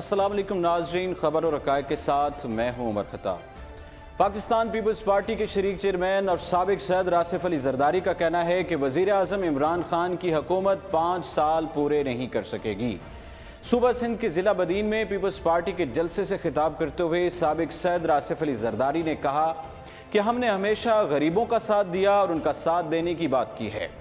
अस्सलाम वालेकुम नाज़रीन, खबर और हक़ाइक़ के साथ मैं हूं उमर खत्ताब। पाकिस्तान पीपल्स पार्टी के शरीक चेयरमैन और साबिक सदर आसिफ अली जरदारी का कहना है कि वज़ीर आज़म इमरान खान की हुकूमत 5 साल पूरे नहीं कर सकेगी। सूबा सिंध के ज़िला बदीन में पीपल्स पार्टी के जलसे से खिताब करते हुए साबिक सदर आसिफ अली जरदारी ने कहा कि हमने हमेशा गरीबों का साथ दिया और उनका साथ देने की बात की है।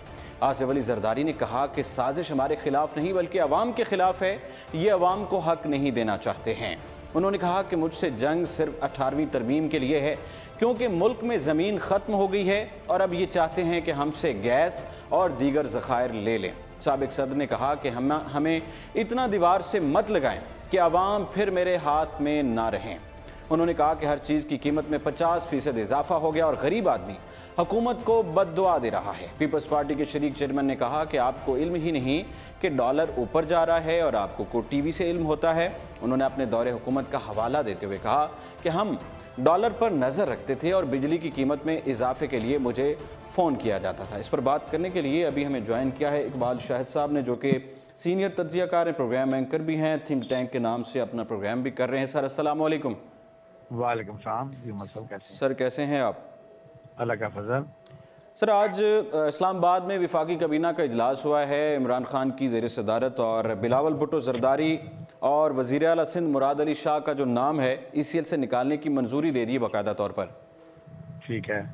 आसिफ अली जरदारी ने कहा कि साजिश हमारे खिलाफ नहीं बल्कि अवाम के खिलाफ है, ये अवाम को हक नहीं देना चाहते हैं। उन्होंने कहा कि मुझसे जंग सिर्फ 18वीं तरमीम के लिए है क्योंकि मुल्क में ज़मीन ख़त्म हो गई है और अब ये चाहते हैं कि हमसे गैस और दीगर ज़खायर ले लें। साबिक सदर ने कहा कि हमें इतना दीवार से मत लगाएं कि अवाम फिर मेरे हाथ में ना रहें। उन्होंने कहा कि हर चीज़ की कीमत में 50% इजाफा हो गया और गरीब आदमी हुकूमत को बद्दुआ दे रहा है। पीपल्स पार्टी के शरीक चेयरमैन ने कहा कि आपको इल्म ही नहीं कि डॉलर ऊपर जा रहा है और आपको को टीवी से इल्म होता है। उन्होंने अपने दौरे हुकूमत का हवाला देते हुए कहा कि हम डॉलर पर नज़र रखते थे और बिजली की कीमत में इजाफे के लिए मुझे फ़ोन किया जाता था। इस पर बात करने के लिए अभी हमें ज्वाइन किया है इकबाल शाहिद साहब ने, जो कि सीनियर तज्ज़ियाकार हैं, प्रोग्राम एंकर भी हैं, थिंक टैंक के नाम से अपना प्रोग्राम भी कर रहे हैं। सर अस्सलाम वालेकुम। वालेकुम सलाम जी, मतलब कैसे हैं? सर कैसे हैं आप? अल्लाह का फजल। सर आज इस्लामाबाद में विफाकी काबीना का इजलास हुआ है इमरान खान की ज़ेर सदारत और बिलावल भुट्टो जरदारी और वज़ीर आला सिंध मुराद अली शाह का जो नाम है ECL से निकालने की मंजूरी दे दी है बाकायदा तौर पर। ठीक है,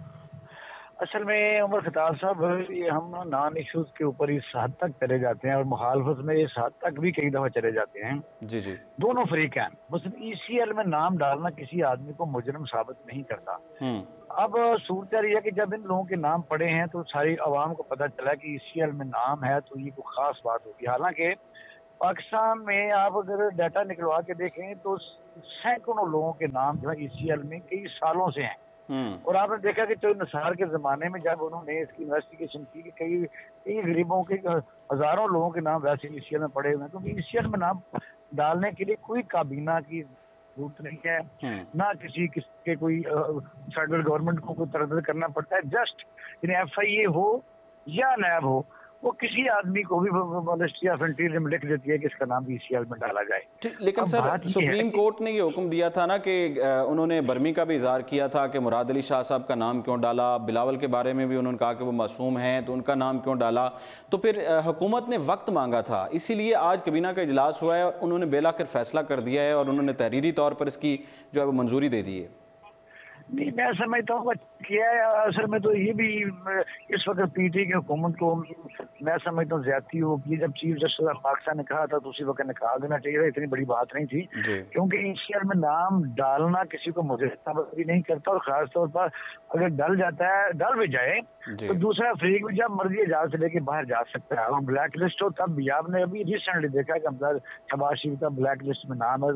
असल में उमर खताब साहब ये हम नॉन इशूज़ के ऊपर इस हद तक चले जाते हैं और मुखालफत में इस हद तक भी कई दफ़ा चले जाते हैं। जी जी, दोनों फरीक हैं, बस ECL में नाम डालना किसी आदमी को मुजरिम साबित नहीं करता। अब सूरत यह है कि जब इन लोगों के नाम पड़े हैं तो सारी आवाम को पता चला कि ECL में नाम है तो ये कोई खास बात होगी। हालांकि पाकिस्तान में आप अगर डाटा निकलवा के देखें तो सैकड़ों लोगों के नाम जो है ECL में कई सालों से हैं। और आपने देखा कि चौधरी निसार के जमाने में जब उन्होंने इसकी इन्वेस्टिगेशन की कि कई गरीबों के हजारों लोगों के नाम वैसे ECL में पड़े हुए हैं, क्योंकि ECL में नाम डालने के लिए कोई काबीना की जरूरत नहीं है, ना किसी के कोई फेडरल गवर्नमेंट को कोई तरदद करना पड़ता है। जस्ट FIA हो या नैब हो, वो किसी आदमी को भी मिनिस्ट्री ऑफ इंटीरियर लिख देती है कि इसका नाम ECL में डाला जाए। लेकिन सर सुप्रीम कोर्ट ने ये हुक्म दिया था ना कि उन्होंने बर्मी का भी इजहार किया था कि मुराद अली शाह साहब का नाम क्यों डाला, बिलावल के बारे में भी उन्होंने कहा कि वो मासूम हैं तो उनका नाम क्यों डाला। तो फिर हुकूमत ने वक्त मांगा था, इसीलिए आज काबीना का इजलास हुआ है और उन्होंने बेलाखिर फैसला कर दिया है और उन्होंने तहरीरी तौर पर इसकी जो है वो मंजूरी दे दी है। नहीं, मैं समझता हूँ किया है। असल में तो ये भी इस वक्त PT की हुकूमत को मैं समझता हूँ ज्यादती हो कि जब चीफ जस्टिस ऑफ पाकिस्तान ने कहा था तो उसी वक्त निकाल देना चाहिए था, इतनी बड़ी बात नहीं थी। क्योंकि ECL में नाम डालना किसी को मुझे भी नहीं करता और खास तौर पर अगर डल जाता है, डल भी जाए तो दूसरा फ्रीक भी जब मर्जी इजाजत लेके बाहर जा सकता है। और ब्लैक लिस्ट हो तब भी आपने अभी रिसेंटली देखा कि शहबाज शरीफ का ब्लैक लिस्ट में नाम है,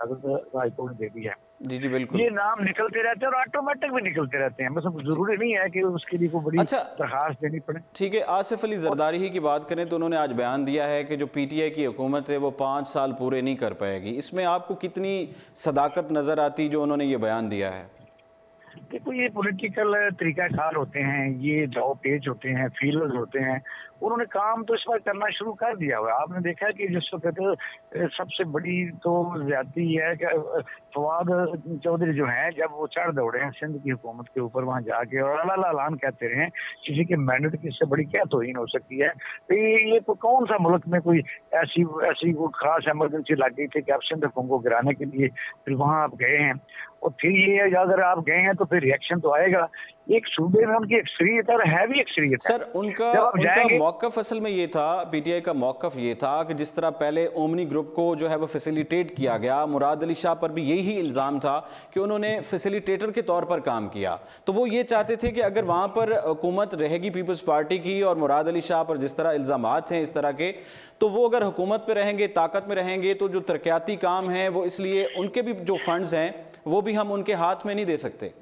हाईकोर्ट ने दे दी है। जी जी बिल्कुल, ये नाम निकलते रहते हैं और ऑटोमेटिक भी निकलते रहते हैं, बस जरूरी नहीं है कि उसके लिए कोई बड़ी दरखास्त देनी पड़े। ठीक है, आसिफ अली जरदारी ही की बात करें तो उन्होंने आज बयान दिया है कि जो PTI की हुकूमत है वो 5 साल पूरे नहीं कर पाएगी। इसमें आपको कितनी सदाकत नजर आती जो उन्होंने ये बयान दिया है? देखो, ये पॉलिटिकल तरीकाकार होते हैं, ये जॉब पेज होते हैं, फील्ड होते हैं। उन्होंने काम तो इस बार करना शुरू कर दिया हुआ। आपने देखा कि जिस वक्त सबसे बड़ी तो ज्यादती है कि फवाद चौधरी जो हैं जब वो चढ़ दौड़े हैं सिंध की हुकूमत के ऊपर, वहां जाके और अला ऐलान कहते रहे किसी के मैंडेट की इससे बड़ी क्या तौहीन हो सकती है। तो ये तो कौन सा मुल्क में कोई ऐसी कोई खास इमरजेंसी लग गई थी कि आप सिंध हुकूमत को गिराने के लिए फिर वहां आप गए हैं और फिर ये अगर आप गए हैं तो फिर रिएक्शन तो आएगा। एक सूबे में उनकी अक्सरियत और है भी अक्सरियत। सर उनका मौकफ असल में ये था, PTI का मौकफ ये था कि जिस तरह पहले ओमनी ग्रुप को जो है वो फैसिलिटेट किया गया, मुराद अली शाह पर भी यही इल्ज़ाम था कि उन्होंने फैसिलिटेटर के तौर पर काम किया। तो वो ये चाहते थे कि अगर वहाँ पर हुकूमत रहेगी पीपल्स पार्टी की और मुराद अली शाह पर जिस तरह इल्ज़ामात हैं इस तरह के, तो वो अगर हुकूमत पर रहेंगे, ताकत में रहेंगे, तो जो तरक्याती काम हैं वो इसलिए उनके भी जो फंड्स हैं वो भी हम उनके हाथ में नहीं दे सकते।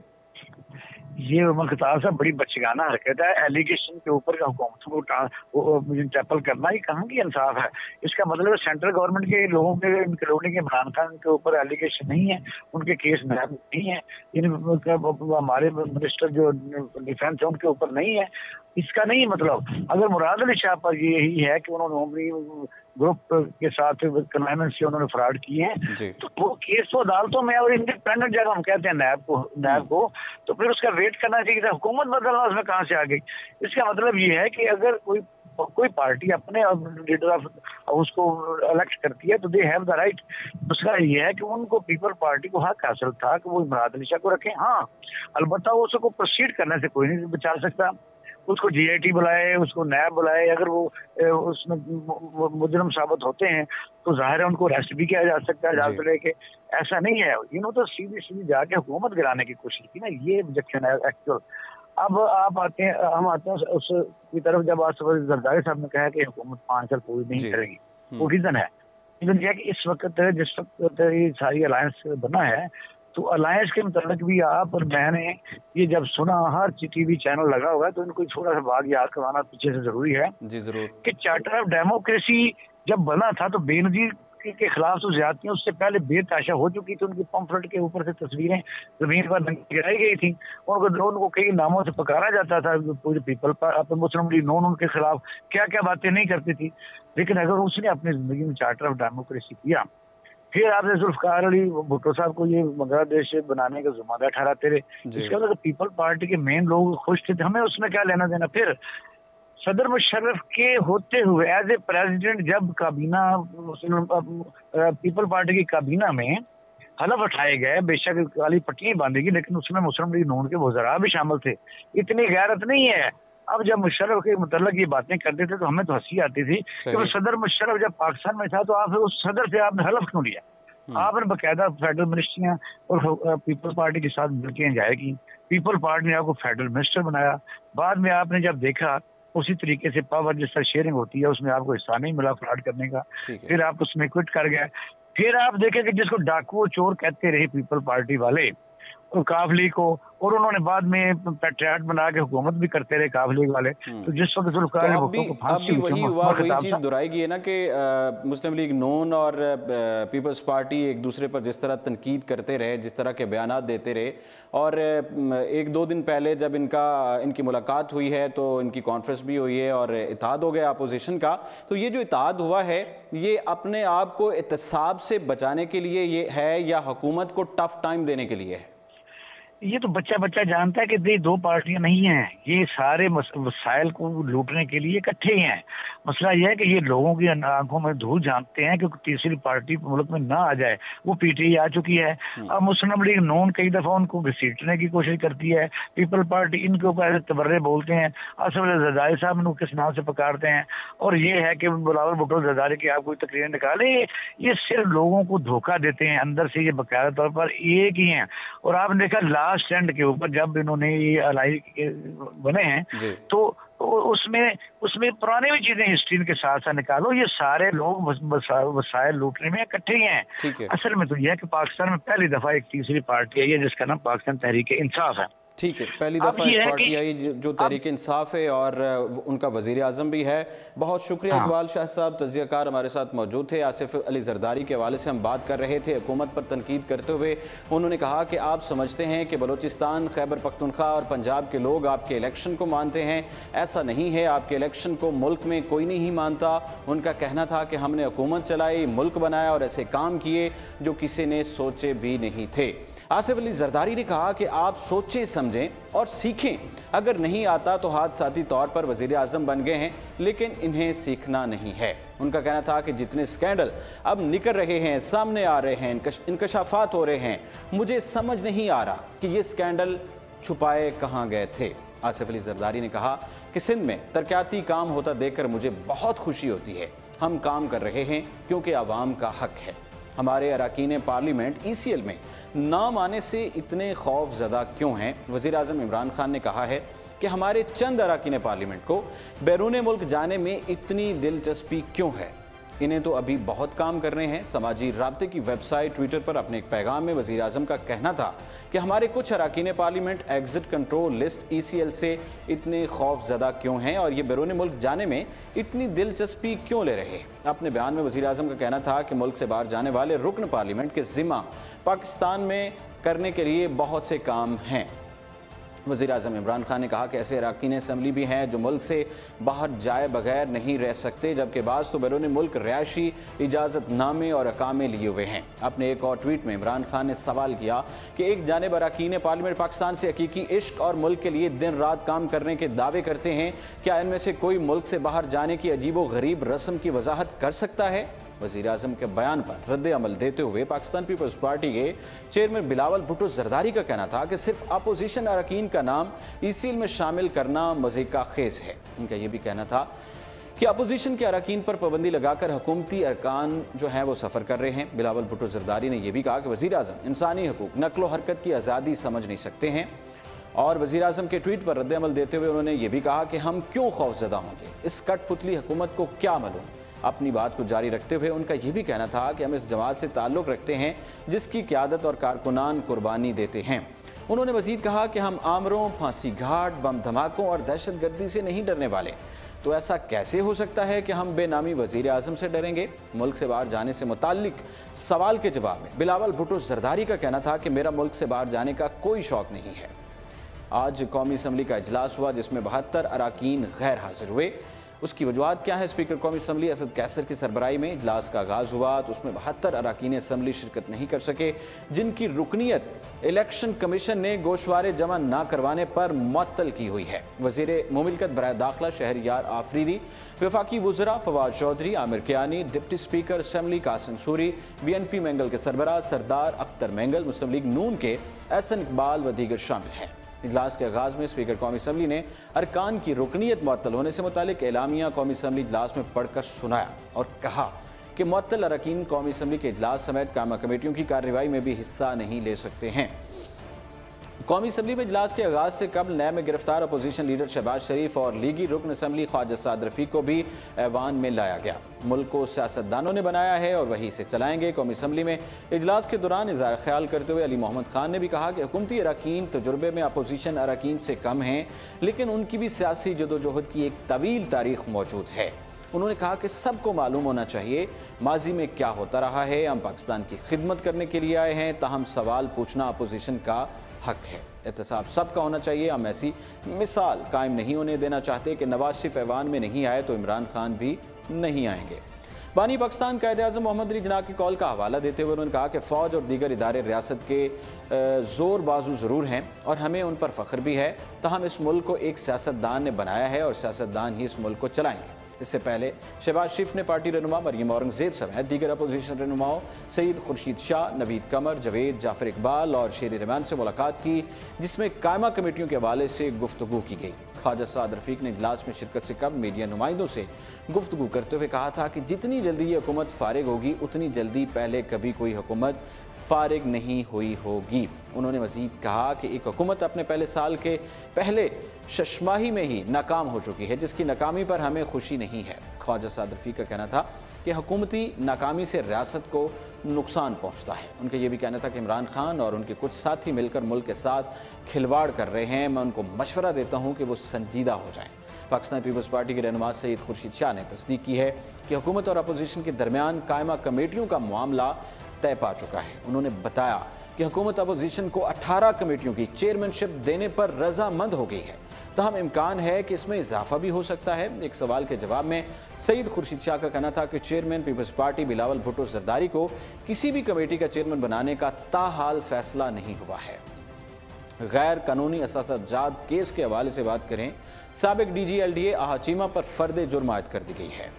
ये उमर खताब साहब बड़ी बच्चगाना हरकत है। एलिगेशन के ऊपर हुकूमत को टैपल करना ये कहाँ की इंसाफ है। इसका मतलब सेंट्रल गवर्नमेंट के लोगों के इंक्लूडिंग इमरान खान के ऊपर एलिगेशन नहीं है, उनके केस नहीं है, हमारे मिनिस्टर जो डिफेंस है उनके ऊपर नहीं है। इसका नहीं मतलब अगर मुराद अली शाह पर यही है कि उन्होंने ग्रुप के साथ कन्वाइमेंट से उन्होंने फ्रॉड किए हैं, तो वो केस तो अदालतों में और इंडिपेंडेंट जगह हम कहते हैं नैब को, तो फिर उसका वेट करना चाहिए था। हुकूमत बदलना उसमें कहाँ से आ गई? इसका मतलब ये है कि अगर कोई पार्टी अपने लीडर ऑफ हाउस को इलेक्ट करती है तो दे हैव द राइट। दूसरा ये है कि उनको पीपल पार्टी को हक हासिल था कि वो इमरान अली शाह को रखें। हाँ, अलबत्ता वो उसको प्रोसीड करने से कोई नहीं बचा सकता। उसको जीआईटी बुलाए, उसको नैब बुलाए, अगर वो उसमें मुजरिम साबित होते हैं तो जाहिर है उनको अरेस्ट भी किया जा सकता है अदालत लेके। ऐसा नहीं है, तो सीधी जाके हुकूमत गिराने की कोशिश की ना, ये ऑब्जेक्शन है एक्चुअल। अब हम आते हैं उसकी तरफ। जब आसिफ जरदारी साहब ने कहा कि हुकूमत 5 साल पूरी नहीं करेगी, वो रीजन है कि इस वक्त जिस वक्त ये सारी अलायंस बना है, तो अलायंस के मुताबिक भी आप और मैंने ये जब सुना, हर टीवी चैनल लगा हुआ है, तो इनको थोड़ा सा भाग याद करवाना पीछे से जरूरी है जी जरूर कि चार्टर ऑफ डेमोक्रेसी जब बना था तो बेनजीर के खिलाफ तो ज्यादतियां उससे पहले बेतहाशा हो चुकी थी। उनकी पंफलेट के ऊपर से तस्वीरें जमीन पर गिराई गई थी, उनको कई नामों से पुकारा जाता था। पूरे पीपल पर मुस्लिम लीग नून उनके खिलाफ क्या क्या बातें नहीं करती थी। लेकिन अगर उसने अपनी जिंदगी में चार्टर ऑफ डेमोक्रेसी किया, फिर आपने जुल्फकार अली भुट्टो साहब को ये बांग्लादेश बनाने का जुम्मेदार ठहराते रहे, इसके बाद पीपल पार्टी के मेन लोग खुश थे, हमें उसमें क्या लेना देना। फिर सदर मुशर्रफ के होते हुए एज ए प्रेसिडेंट जब काबीना पीपल पार्टी की काबीना में हलफ उठाए गए, बेशक काली पट्टियां बांधेगी, लेकिन उसमें मुस्लिम लीग नून के वज़रा भी शामिल थे। इतनी गैरत नहीं है। अब जब मुशर्रफ के मतलब ये बातें करते थे तो हमें तो हंसी आती थी कि सदर मुशर्रफ जब पाकिस्तान में था तो आप उस सदर से आपने हलफ क्यों लिया? आपने बाकायदा फेडरल मिनिस्ट्रियां और पीपल पार्टी के साथ मिलकर एंजॉय की। पीपल पार्टी ने आपको फेडरल मिनिस्टर बनाया। बाद में आपने जब देखा उसी तरीके से पावर जिस तरह शेयरिंग होती है उसमें आपको हिस्सा नहीं मिला फ्रॉड करने का, फिर आप उसमें क्विट कर गए। फिर आप देखें कि जिसको डाकू चोर कहते रहे पीपल पार्टी वाले काफ लीग को, और उन्होंने बाद में पैट्रियट बना के हुकूमत भी करते रहे काफ लीग वाले। तो जिस वक्त जुल्फकार वही चीज दोहराएगी है ना कि मुस्लिम लीग नून और पीपल्स पार्टी एक दूसरे पर जिस तरह तनकीद करते रहे, जिस तरह के बयानात देते रहे, और 1-2 दिन पहले जब इनकी मुलाकात हुई है तो इनकी कॉन्फ्रेंस भी हुई है और इत्तेहाद हो गया अपोजिशन का। तो ये जो इत्तेहाद हुआ है ये अपने आप को एहतसाब से बचाने के लिए ये है या हुकूमत को टफ टाइम देने के लिए है? ये तो बच्चा जानता है कि ये 2 पार्टियां नहीं हैं, ये सारे वसाइल को लूटने के लिए इकट्ठे हैं। मसला यह है कि ये लोगों की आंखों में धूल झांकते हैं कि तीसरी पार्टी मुल्क में ना आ जाए। वो पीटीआई आ चुकी है। अब मुस्लिम लीग नून कई दफा उनको घसीटने की कोशिश करती है। पीपल पार्टी इनके ऊपर ऐसे तबर्रे बोलते हैं। आसिफ अली जरदारी साहब इनको किस नाम से पुकारते हैं, और ये है कि बिलावल भुट्टो जरदारी की आप कोई तकरीर निकाले, ये सिर्फ लोगों को धोखा देते हैं। अंदर से ये बाकायदा तौर पर एक ही हैं। और आपने देखा लास्ट एंड के ऊपर जब इन्होंने ये अलाई बने हैं तो उसमें पुराने भी चीजें हिस्ट्री के साथ साथ निकालो। ये सारे लोग वसाइल लूटने में इकट्ठे ही हैं। असल में तो यह है कि पाकिस्तान में पहली दफा एक तीसरी पार्टी आई है जिसका नाम पाकिस्तान तहरीक इंसाफ है। ठीक है, पहली दफ़ा एक पार्टी आई जो तहरीक इंसाफ है और उनका वज़ीर आज़म भी है। बहुत शुक्रिया इकबाल शाह साहब, तज़कियाकार हमारे साथ मौजूद थे। आसिफ अली जरदारी के हवाले से हम बात कर रहे थे। हुकूमत पर तनकीद करते हुए उन्होंने कहा कि आप समझते हैं कि बलूचिस्तान, खैबर पख्तूनख्वा और पंजाब के लोग आपके इलेक्शन को मानते हैं। ऐसा नहीं है, आपके इलेक्शन को मुल्क में कोई नहीं मानता। उनका कहना था कि हमने हुकूमत चलाई, मुल्क बनाया और ऐसे काम किए जो किसी ने सोचे भी नहीं थे। आसिफ अली जरदारी ने कहा कि आप सोचें, समझें और सीखें। अगर नहीं आता तो हादसाती तौर पर वज़ीर आज़म बन गए हैं, लेकिन इन्हें सीखना नहीं है। उनका कहना था कि जितने स्कैंडल अब निकल रहे हैं, सामने आ रहे हैं, इंकशाफात हो रहे हैं, मुझे समझ नहीं आ रहा कि ये स्कैंडल छुपाए कहाँ गए थे। आसिफ अली जरदारी ने कहा कि सिंध में तरक्याती काम होता देखकर मुझे बहुत खुशी होती है। हम काम कर रहे हैं क्योंकि आवाम का हक है। हमारे अरकान पार्लियामेंट ECL में नाम आने से इतने खौफ ज़दा क्यों हैं? वज़ीर आज़म इमरान खान ने कहा है कि हमारे चंद अरकान पार्लियामेंट को बैरून मुल्क जाने में इतनी दिलचस्पी क्यों है? इन्हें तो अभी बहुत काम करने हैं। समाजी राब्ते की वेबसाइट ट्विटर पर अपने एक पैगाम में वज़ीर आज़म का कहना था कि हमारे कुछ अरकान parliament exit control list ECL से इतने खौफ ज़दा क्यों हैं और ये बैरून मुल्क जाने में इतनी दिलचस्पी क्यों ले रहे हैं? अपने बयान में वज़ीर आज़म का कहना था कि मुल्क से बाहर जाने वाले रुकन पार्लियामेंट के ज़िम्मा पाकिस्तान में करने के लिए बहुत से काम हैं। वज़ीर-ए-आज़म इमरान खान ने कहा कि ऐसे अरकान असम्बली भी हैं जो मुल्क से बाहर जाए बगैर नहीं रह सकते, जबकि बाज़ तो बैरून मुल्क रिहायशी इजाज़तनामे और अकामे लिए हुए हैं। अपने एक और ट्वीट में इमरान खान ने सवाल किया कि एक जानिब अरकान पार्लियामेंट पाकिस्तान से हकीकी इश्क और मुल्क के लिए दिन रात काम करने के दावे करते हैं, क्या इनमें से कोई मुल्क से बाहर जाने की अजीबो गरीब रस्म की वजाहत कर सकता है? वज़ीर-ए-आज़म के बयान पर रद्द अमल देते हुए पाकिस्तान पीपल्स पार्टी के चेयरमैन बिलावल भुट्टो जरदारी का कहना था कि सिर्फ अपोजिशन अरकान का नाम ईसीएल में शामिल करना मज़े का खेज है। उनका यह भी कहना था कि अपोजिशन के अरकान पर पाबंदी लगाकर हुकूमती अरकान जो हैं वो सफ़र कर रहे हैं। बिलावल भुट्टो जरदारी ने यह भी कहा कि वज़ीर-ए-आज़म इंसानी हकूक़, नक्लो हरकत की आज़ादी समझ नहीं सकते हैं और वज़ीर-ए-आज़म के ट्वीट पर रद्द अमल देते हुए उन्होंने ये भी कहा कि हम क्यों खौफज़दा होंगे, इस कठपुतली हुकूमत को क्या मालूम। अपनी बात को जारी रखते हुए उनका यह भी कहना था कि हम इस जमात से ताल्लुक़ रखते हैं जिसकी क़यादत और कारकुनान कुर्बानी देते हैं। उन्होंने मज़ीद कहा कि हम आमरों, फांसी घाट, बम धमाकों और दहशतगर्दी से नहीं डरने वाले। तो ऐसा कैसे हो सकता है कि हम बेनामी वज़ीर-ए-आज़म से डरेंगे? मुल्क से बाहर जाने से मुताल्लिक सवाल के जवाब में बिलावल भुट्टो जरदारी का कहना था कि मेरा मुल्क से बाहर जाने का कोई शौक़ नहीं है। आज कौमी असम्बली का इजलास हुआ जिसमें 72 अरकान गैर हाजिर हुए। उसकी वजूहत क्या है? स्पीकर कौमी असम्बली असद कैसर की सरबराही में इजलास का आगाज़ हुआ तो उसमें 72 अरकान असम्बली शिरकत नहीं कर सके, जिनकी रुकनीत इलेक्शन कमीशन ने गोशवारे जमा ना करवाने पर मुअत्तल की हुई है। वज़ीर मुमलिकत बराए दाखिला शहरियार आफरीदी, वफाकी वज़रा Fawad Chaudhry, Aamir Kiani, deputy speaker assembly Qasim Suri, BNP Mengal के सरबराह सरदार अख्तर मैंगल, मुस्लिम लीग नून के एहसन इकबाल व दीगर शामिल हैं। इजलास के आगाज़ में स्पीकर कौमी असम्बली ने अरकान की रुकनीत मुअत्तल होने से मुतालिक एलामिया कौमी असम्बली इजलास में पढ़कर सुनाया और कहा कि मुअत्तल अरकान कौमी असम्बली के इजलास समेत कायमा कमेटियों की कार्रवाई में भी हिस्सा नहीं ले सकते हैं। कौमी असम्बली में इजलास के आगाज़ से कबल नैब में गिरफ्तार अपोजिशन लीडर शहबाज शरीफ और लीगी रुकन असम्बली ख्वाजा साद रफ़ीक को भी ऐवान में लाया गया। मुल्क को सियासतदानों ने बनाया है और वही से चलाएंगे। कौमी असम्बली में इजलास के दौरान इज़हार ख्याल करते हुए अली मोहम्मद खान ने भी कहा कि हुकूमती अरकान तजुर्बे में अपोजिशन अरकान से कम हैं, लेकिन उनकी भी सियासी जदोजहद की एक तवील तारीख मौजूद है। उन्होंने कहा कि सबको मालूम होना चाहिए माजी में क्या होता रहा है। हम पाकिस्तान की खिदमत करने के लिए आए हैं, ताहम सवाल पूछना अपोजिशन का हक है। एहतसाब सबका होना चाहिए। हम ऐसी मिसाल कायम नहीं होने देना चाहते कि नवाज शरीफ ऐवान में नहीं आए तो इमरान खान भी नहीं आएंगे। बानी पाकिस्तान कायद-ए-आज़म मोहम्मद अली जिन्ना के कॉल का हवाला देते हुए उन्होंने कहा कि फ़ौज और दीगर इदारे रियासत के ज़ोर बाजू ज़रूर हैं और हमें उन पर फ़ख्र भी है, ताहम इस मुल्क को एक सियासतदान ने बनाया है और सियासतदान ही इस मुल्क को चलाएंगे। इससे पहले शहबाज शरीफ ने पार्टी रहनुमा मरियम औरंगज़ेब समेत दीगर अपोजिशन रहनुमाओं सईद खुर्शीद शाह, नवीद कमर, जवेद जाफर इकबाल और शेर रहमान से मुलाकात की, जिसमें कायमा कमेटियों के हवाले से गुफ्तगू की गई। ख्वाजा साद रफ़ीक ने इजलास में शिरकत से कबल मीडिया नुमाइंदों से गुफ्तगू करते हुए कहा था कि जितनी जल्दी ये हुकूमत फारिग होगी उतनी जल्दी पहले कभी कोई हुकूमत फारिग नहीं हुई होगी। उन्होंने मज़ीद कहा कि एक हुकूमत अपने पहले साल के पहले शशमाही में ही नाकाम हो चुकी है, जिसकी नाकामी पर हमें खुशी नहीं है। ख्वाजा साद रफ़ीक का कहना था कि हुकूमती नाकामी से रियासत को नुकसान पहुँचता है। उनका यह भी कहना था कि इमरान खान और उनके कुछ साथी मिलकर मुल्क के साथ खिलवाड़ कर रहे हैं। मैं उनको मशवरा देता हूँ कि वो संजीदा हो जाएँ। पाकिस्तान पीपल्स पार्टी के रहनुमा सईद खुर्शीद शाह ने तस्दीक की है कि हुकूमत और अपोजिशन के दरमियान कायमा कमेटियों का मामला तय पा चुका है। उन्होंने बताया कि हुकूमत अपोजिशन को 18 कमेटियों की चेयरमैनशिप देने पर रजामंद हो गई है, ताहम इम्कान है कि इसमें इजाफा भी हो सकता है। एक सवाल के जवाब में सईद खुर्शीद शाह का कहना था कि chairman peoples party Bilawal Bhutto Zardari को किसी भी कमेटी का चेयरमैन बनाने का ताहाल फैसला नहीं हुआ है। गैर कानूनी असासाजात केस के हवाले से बात करें, साबिक DG LDA आहा चीमा पर फर्द जुर्म आयद कर दी गई है।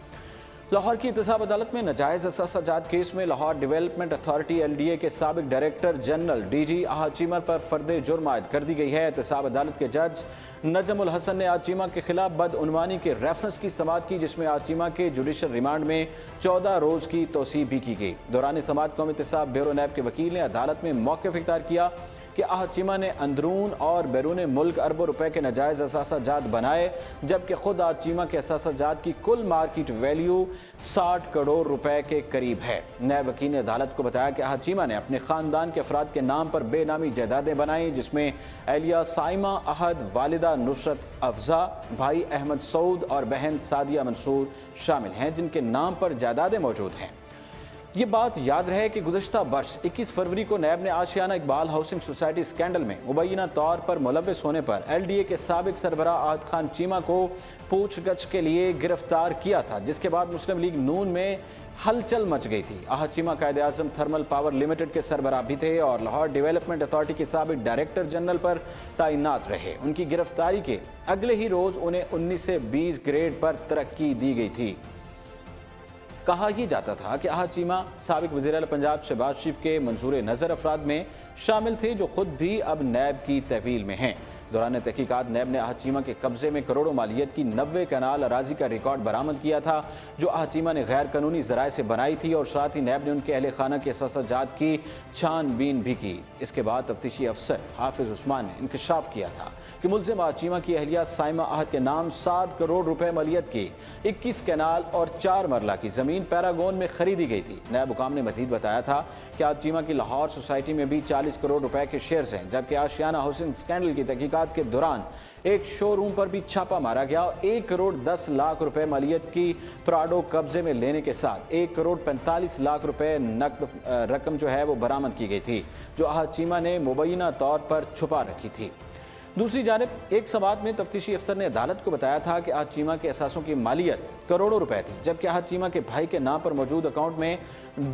लाहौर की एहतसाब अदालत में नाजायज़ असासाजात केस में लाहौर डेवलपमेंट अथॉरिटी LDA के साबिक डायरेक्टर जनरल DG आहा चीमा पर फर्द जुर्म आयद कर दी गई है। एहतसाब अदालत के जज नजमुल हसन ने आचीमा के खिलाफ बदउनवानी के रेफरेंस की समाअत की, जिसमें आचीमा के जुडिशल रिमांड में 14 रोज़ की तोसी भी की गई। दौरान समाअत कौमी एहतसाब ब्यूरो नैब के वकील ने अदालत में मौक़िफ़ इख्तियार किया कि आहा चीमा ने अंदरून और बैरून मुल्क अरबों रुपए के नाजायज़ असासाजात बनाए, जबकि खुद आहा चीमा के असासाजात की कुल मार्केट वैल्यू 60 करोड़ रुपए के करीब है। नए वकील ने अदालत को बताया कि आहा चीमा ने अपने ख़ानदान के अफराद के नाम पर बेनामी जायदादें बनाई, जिसमें एहलिया साइमा अहद, वालिदा नुसरत अफजा, भाई अहमद सऊद और बहन सादिया मंसूर शामिल हैं, जिनके नाम पर जायदादें मौजूद हैं। ये बात याद रहे कि गुज़श्ता वर्ष 21 फरवरी को नैब ने आशियाना इकबाल हाउसिंग सोसाइटी स्कैंडल में मुबैना तौर पर मुलव्वस होने पर LDA के साबिक सरबराह आहद खान चीमा को पूछगछ के लिए गिरफ्तार किया था, जिसके बाद मुस्लिम लीग नून में हलचल मच गई थी। Ahad Cheema Quaid-e-Azam thermal power limited के सरबराह भी थे और लाहौर डेवलपमेंट अथॉरिटी के साबिक डायरेक्टर जनरल पर तैनात रहे। उनकी गिरफ्तारी के अगले ही रोज उन्हें 19 से 20 ग्रेड पर तरक्की दी गई थी। कहा यह जाता था कि आहद चीमा साबिक वज़ीर पंजाब शहबाज शरीफ के मंजूर नज़र अफराद में शामिल थे, जो खुद भी अब नैब की तहवील में हैं। दौरान तहकीकात नैब ने आहद चीमा के कब्जे में करोड़ों मालियत की 90 कनाल अराजी का रिकॉर्ड बरामद किया था, जो आहद चीमा ने गैर कानूनी ज़राए से बनाई थी, और साथ ही नैब ने उनके अहले खाना के असासाजात की छानबीन भी की। इसके बाद तफ्तीशी अफसर हाफिज उस्मान ने इंकशाफ किया था कि मुल्जिम आहद चीमा की अहलिया साइमा आहद के नाम 7 करोड़ रुपए मालियत की 21 कैनाल और 4 मरला की ज़मीन पैरागोन में खरीदी गई थी। नैब हुकाम ने मजीद बताया था कि आहद चीमा की लाहौर सोसाइटी में भी 40 करोड़ रुपए के शेयर्स हैं, जबकि आशियाना हाउसिंग स्कैंडल की तहकीकात के दौरान एक शोरूम पर भी छापा मारा गया और 1 करोड़ 10 लाख रुपए मालियत की प्राडो कब्जे में लेने के साथ 1 करोड़ 45 लाख रुपए नकद रकम जो है वो बरामद की गई थी, जो आहद चीमा ने मुबैना तौर पर छुपा रखी थी। दूसरी जानिब एक समात में तफ्तीशी अफसर ने अदालत को बताया था कि आहद चीमा के असासों की मालियत करोड़ों रुपए थी, जबकि आहद चीमा के भाई के नाम पर मौजूद अकाउंट में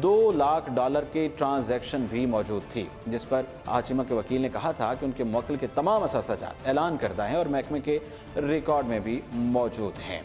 $2 लाख के ट्रांजैक्शन भी मौजूद थी, जिस पर आहद चीमा के वकील ने कहा था कि उनके मुवक्किल के तमाम असासाजात ऐलान करदा हैं और महकमे के रिकॉर्ड में भी मौजूद हैं।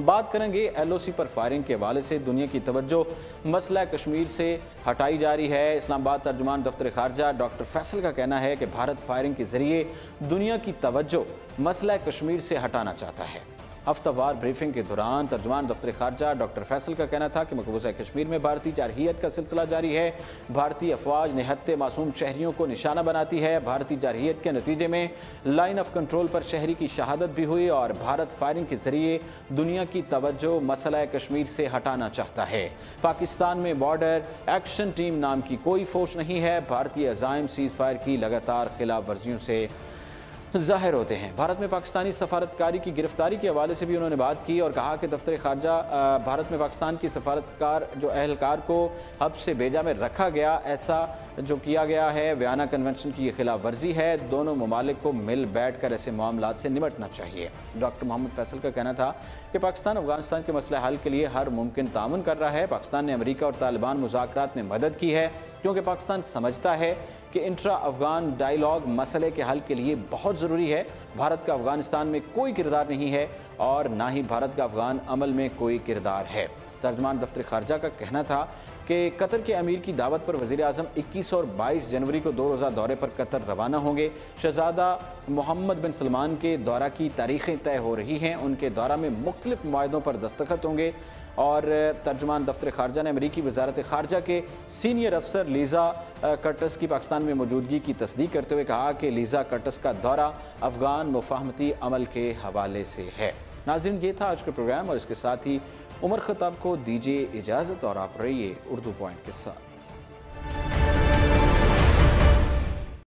बात करेंगे LOC पर फायरिंग के हवाले से दुनिया की तवज्जो मसला कश्मीर से हटाई जा रही है। इस्लामाबाद तर्जुमान दफ्तर खारजा डॉक्टर फैसल का कहना है कि भारत फायरिंग के जरिए दुनिया की तवज्जो मसला कश्मीर से हटाना चाहता है। हफ्तावार ब्रीफिंग के दौरान तर्जुमान दफ्तर खारजा डॉक्टर फैसल का कहना था कि मकबूजा कश्मीर में भारतीय जारहियत का सिलसिला जारी है। भारतीय अफवाज निहत्ते मासूम शहरियों को निशाना बनाती है। भारतीय जारहियत के नतीजे में लाइन ऑफ कंट्रोल पर शहरी की शहादत भी हुई और भारत फायरिंग के जरिए दुनिया की तवज्जो मसला कश्मीर से हटाना चाहता है। पाकिस्तान में बॉर्डर एक्शन टीम नाम की कोई फोर्स नहीं है। भारतीय अज़ाइम सीज़ फायर की लगातार खिलाफ वर्जियों से जाहिर होते हैं। भारत में पाकिस्तानी सफारतकारी की गिरफ्तारी के हवाले से भी उन्होंने बात की और कहा कि दफ्तर खारजा भारत में पाकिस्तान की सफारतकार जो अहलकार को हब से बेजा में रखा गया, ऐसा जो किया गया है वियना कन्वेंशन की खिलाफ वर्जी है। दोनों ममालिक को मिल बैठ कर ऐसे मामलात से निपटना चाहिए। डॉक्टर मोहम्मद फैसल का कहना था कि पाकिस्तान अफगानिस्तान के मसले हल के लिए हर मुमकिन ताउन कर रहा है। पाकिस्तान ने अमेरिका और तालिबान मुज़ाकरात में मदद की है, क्योंकि पाकिस्तान समझता है कि इंट्रा अफगान डायलॉग मसले के हल के लिए बहुत ज़रूरी है। भारत का अफगानिस्तान में कोई किरदार नहीं है और ना ही भारत का अफगान अमल में कोई किरदार है। तर्जुमान दफ्तर खारजा का कहना था कि कतर के अमीर की दावत पर वज़ीर आज़म 21 और 22 जनवरी को 2 रोज़ा दौरे पर कतर रवाना होंगे। शहज़ादा मोहम्मद बिन सलमान के दौरा की तारीखें तय हो रही हैं। उनके दौरा में मुख्तलिफ मुआहदों पर दस्तखत होंगे और तर्जुमान दफ्तर खारजा ने अमरीकी वज़ारत खारजा के सीनियर अफसर लीज़ा कर्टस की पाकिस्तान में मौजूदगी की तस्दीक करते हुए कहा कि लीज़ा कर्टस का दौरा अफ़गान मुफ़ाहमती अमल के हवाले से है। नाज़रीन, ये था आज का प्रोग्राम और इसके साथ ही उमर ख़त्ताब को दीजिए इजाज़त और आप रहिए उर्दू पॉइंट के साथ।